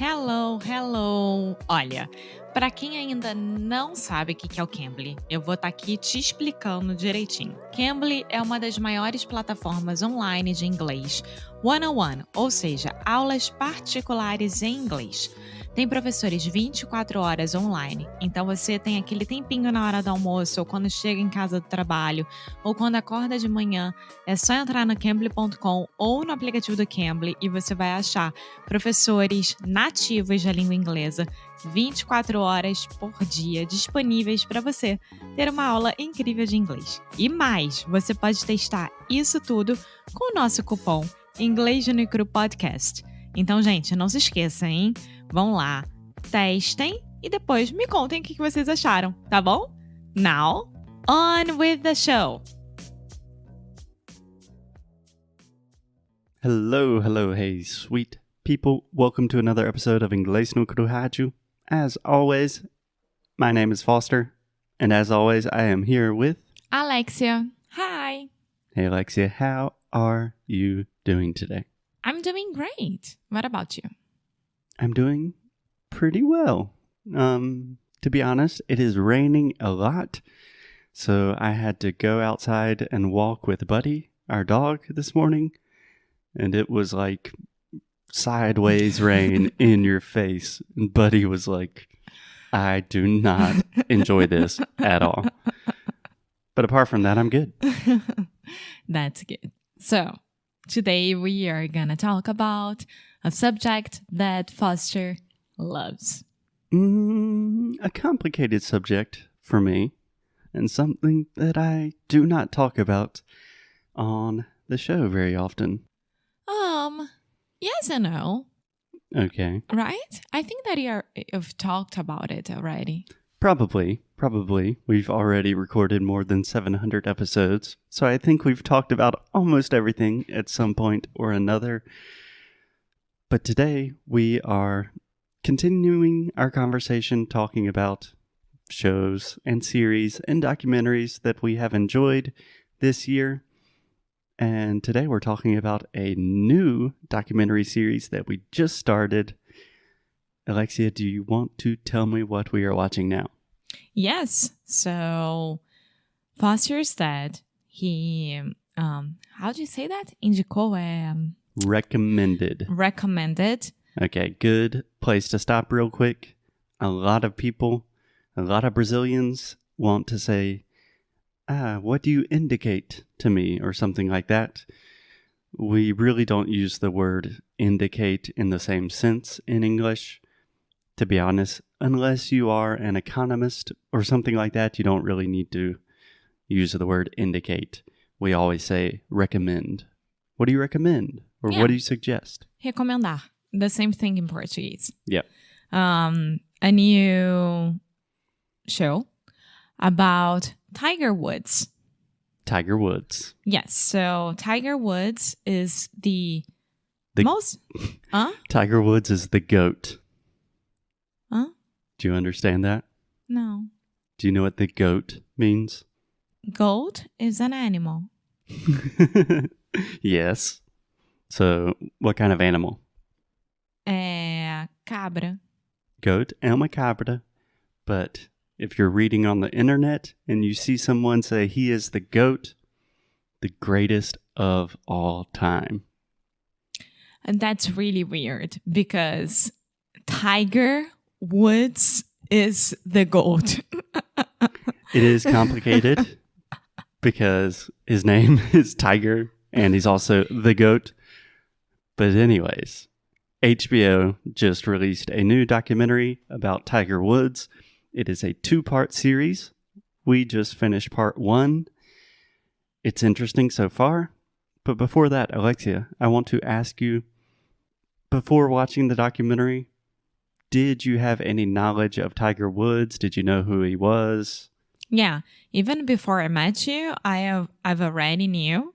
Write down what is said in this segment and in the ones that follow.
Hello, hello! Olha, para quem ainda não sabe o que é o Cambly, eu vou estar aqui te explicando direitinho. Cambly é uma das maiores plataformas online de inglês one-on-one, ou seja, aulas particulares em inglês. Tem professores 24 horas online, então você tem aquele tempinho na hora do almoço, ou quando chega em casa do trabalho, ou quando acorda de manhã, é só entrar no cambly.com ou no aplicativo do Cambly e você vai achar professores nativos da língua inglesa 24 horas por dia disponíveis para você ter uma aula incrível de inglês. E mais, você pode testar isso tudo com o nosso cupom Inglês no Cru Podcast. Então, gente, não se esqueça, hein? Vão lá, testem e depois me contem o que vocês acharam, tá bom? Now, on with the show! Hello, hey, sweet people. Welcome to another episode of Inglês no Cru. As always, my name is Foster, and as always, I am here with... Alexia, hi! Hey, Alexia, how are you doing today? I'm doing great. What about you? I'm doing pretty well. To be honest, it is raining a lot, so I had to go outside and walk with Buddy, our dog, this morning, and it was like sideways rain in your face. And Buddy was like, I do not enjoy this at all. But apart from that, I'm good. That's good. So, today we are gonna talk about a subject that Foster loves. A complicated subject for me, and something that I do not talk about on the show very often. Yes and no. Okay. Right? I think that you've talked about it already. Probably. We've already recorded more than 700 episodes, so I think we've talked about almost everything at some point or another. But today we are continuing our conversation talking about shows and series and documentaries that we have enjoyed this year. And today we're talking about a new documentary series that we just started. Alexia, do you want to tell me what we are watching now? Yes. So, Foster said he, how do you say that? Indicou recommended. Okay, good place to stop real quick. A lot of people, a lot of Brazilians want to say, what do you indicate to me, or something like that. We really don't use the word indicate in the same sense in English. To be honest, unless you are an economist or something like that, you don't really need to use the word indicate. We always say recommend. What do you recommend? Or what do you suggest? Recomendar. The same thing in Portuguese. Yeah. A new show about Tiger Woods. Tiger Woods. Yes. So Tiger Woods is the most... Tiger Woods is the GOAT. Huh? Do you understand that? No. Do you know what the GOAT means? Goat is an animal. Yes. So, what kind of animal? Cabra. Goat é uma cabra. But if you're reading on the internet and you see someone say he is the GOAT, the greatest of all time. And that's really weird because Tiger Woods is the GOAT. It is complicated because his name is Tiger and he's also the GOAT. But anyways, HBO just released a new documentary about Tiger Woods. It is a 2-part series. We just finished part 1. It's interesting so far. But before that, Alexia, I want to ask you, before watching the documentary, did you have any knowledge of Tiger Woods? Did you know who he was? Yeah. Even before I met you, I've already knew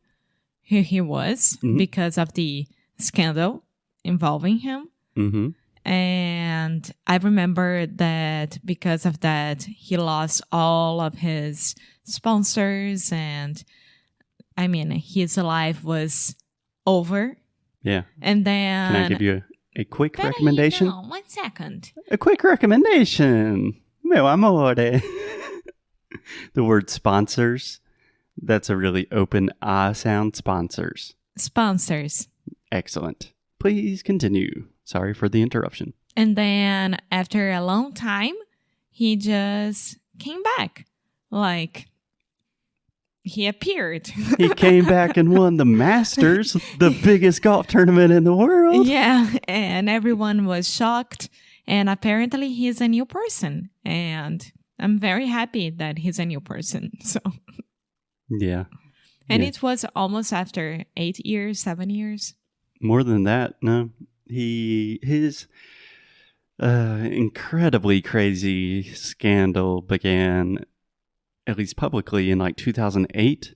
who he was because of the scandal involving him. Mm-hmm. And I remember that because of that, he lost all of his sponsors and, his life was over. Yeah. And then... Can I give you a quick Peraí, recommendation. não, 1 second. A quick recommendation. Meu amore. The word sponsors, that's a really open sound. Sponsors. Sponsors. Excellent. Please continue. Sorry for the interruption. And then after a long time, he just came back. Like, he appeared. He came back and won the Masters, the biggest golf tournament in the world. Yeah, and everyone was shocked. And apparently he's a new person. And I'm very happy that he's a new person. So Yeah. And Yeah. it was almost after 8 years, 7 years. More than that, no. His incredibly crazy scandal began, at least publicly, in like 2008.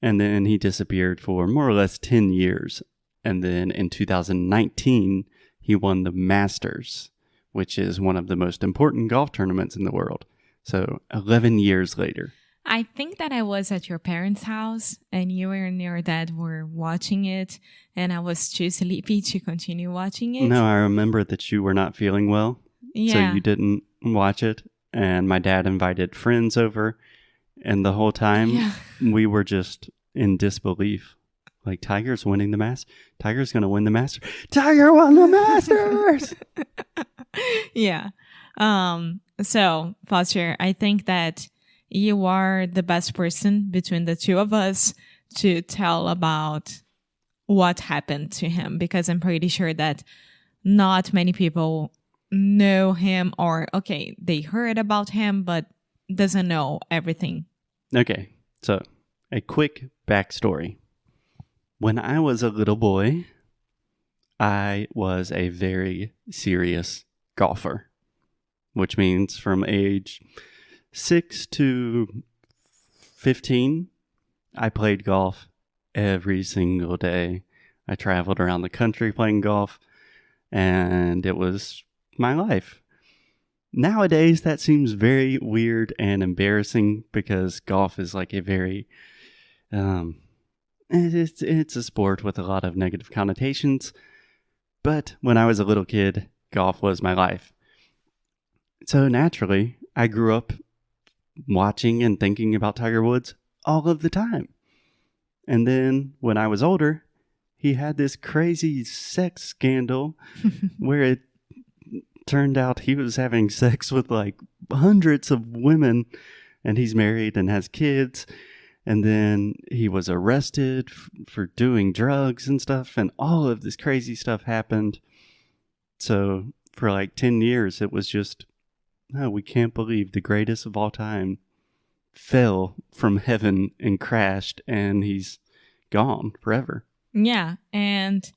And then he disappeared for more or less 10 years. And then in 2019, he won the Masters, which is one of the most important golf tournaments in the world. So 11 years later. I think that I was at your parents' house and you and your dad were watching it, and I was too sleepy to continue watching it. No, I remember that you were not feeling well. Yeah. So you didn't watch it. And my dad invited friends over. And the whole time we were just in disbelief. Like, Tiger's winning the Masters. Tiger's going to win the Masters. Tiger won the Masters! Yeah. So, Foster, I think that you are the best person between the two of us to tell about what happened to him, because I'm pretty sure that not many people know him, or, okay, they heard about him, but doesn't know everything. Okay, so a quick backstory. When I was a little boy, I was a very serious golfer, which means from age 6 to 15, I played golf every single day. I traveled around the country playing golf, and it was my life. Nowadays, that seems very weird and embarrassing because golf is like a very, it's a sport with a lot of negative connotations. But when I was a little kid, golf was my life. So naturally, I grew up watching and thinking about Tiger Woods all of the time. And then when I was older, he had this crazy sex scandal where it turned out he was having sex with like hundreds of women, and he's married and has kids. And then he was arrested for doing drugs and stuff, and all of this crazy stuff happened. So for like 10 years, it was just, oh, we can't believe the greatest of all time fell from heaven and crashed, and he's gone forever. Yeah, and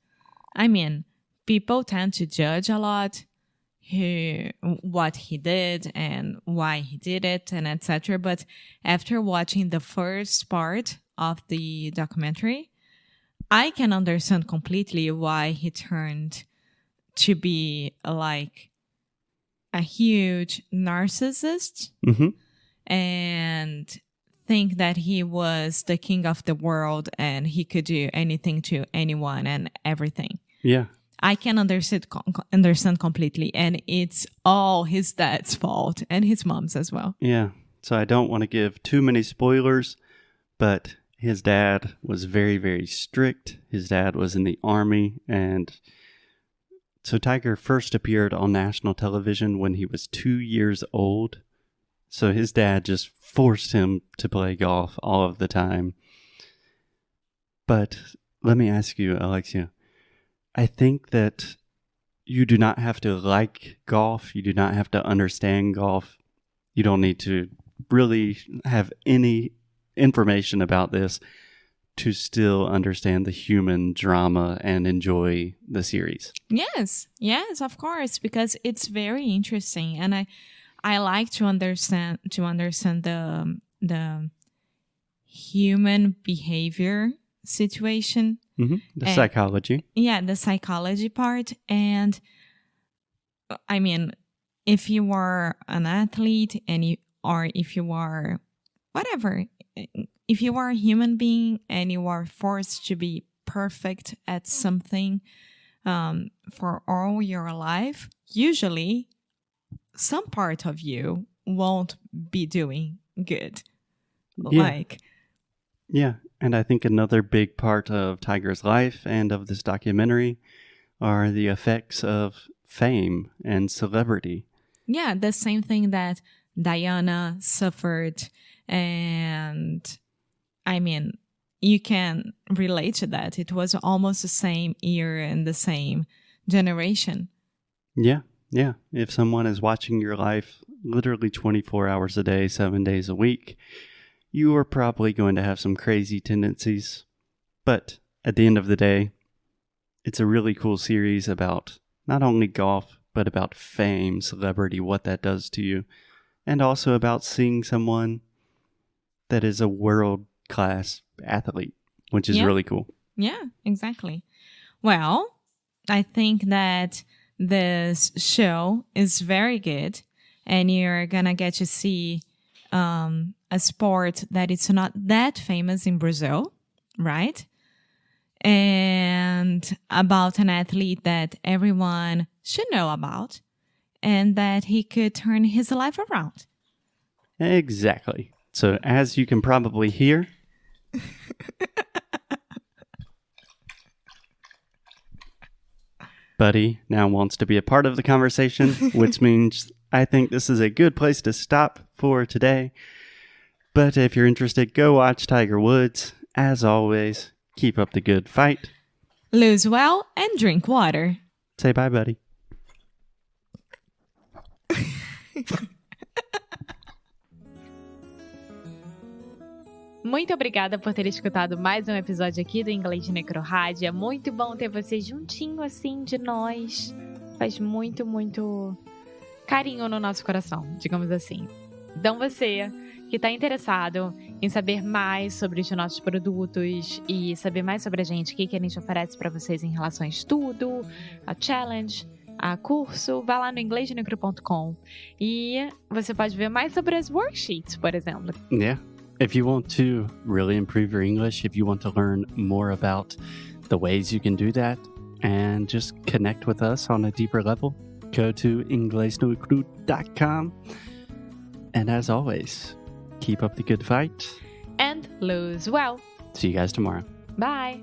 I mean, people tend to judge a lot what he did and why he did it and etc. But after watching the first part of the documentary, I can understand completely why he turned to be like a huge narcissist and think that he was the king of the world and he could do anything to anyone and everything. Yeah. I can understand completely, and it's all his dad's fault and his mom's as well. Yeah. So I don't want to give too many spoilers, but his dad was very, very strict. His dad was in the army, and so Tiger first appeared on national television when he was 2 years old. So his dad just forced him to play golf all of the time. But let me ask you, Alexia, I think that you do not have to like golf. You do not have to understand golf. You don't need to really have any information about this to still understand the human drama and enjoy the series. Yes, of course, because it's very interesting, and I like to understand the human behavior situation. The psychology. Yeah, the psychology part. And I mean, if you are an athlete or if you are whatever, if you are a human being and you are forced to be perfect at something, for all your life, usually some part of you won't be doing good. Yeah, and I think another big part of Tiger's life and of this documentary are the effects of fame and celebrity. Yeah, the same thing that Diana suffered. And I mean, you can relate to that. It was almost the same year and the same generation. Yeah. If someone is watching your life literally 24 hours a day, 7 days a week, you are probably going to have some crazy tendencies. But at the end of the day, it's a really cool series about not only golf, but about fame, celebrity, what that does to you, and also about seeing someone that is a world-class athlete, which is really cool. Yeah, exactly. Well, I think that this show is very good, and you're gonna get to see a sport that it's not that famous in Brazil, right? And about an athlete that everyone should know about, and that he could turn his life around. Exactly. So as you can probably hear, Buddy now wants to be a part of the conversation, which means I think this is a good place to stop for today. But if you're interested, go watch Tiger Woods. As always, keep up the good fight. Lose well and drink water. Say bye, buddy. Muito obrigada por ter escutado mais um episódio aqui do Inglês de Necrorádio. É muito bom ter você juntinho assim de nós. Faz muito, muito carinho no nosso coração, digamos assim. Então você que está interessado em saber mais sobre os nossos produtos e saber mais sobre a gente, o que a gente oferece para vocês em relação a estudo, a challenge, a curso, vá lá no inglesdenecro.com e você pode ver mais sobre as worksheets, por exemplo. Yeah. If you want to really improve your English, if you want to learn more about the ways you can do that and just connect with us on a deeper level, go to inglesdenecro.com. And as always, keep up the good fight. And lose well. See you guys tomorrow. Bye.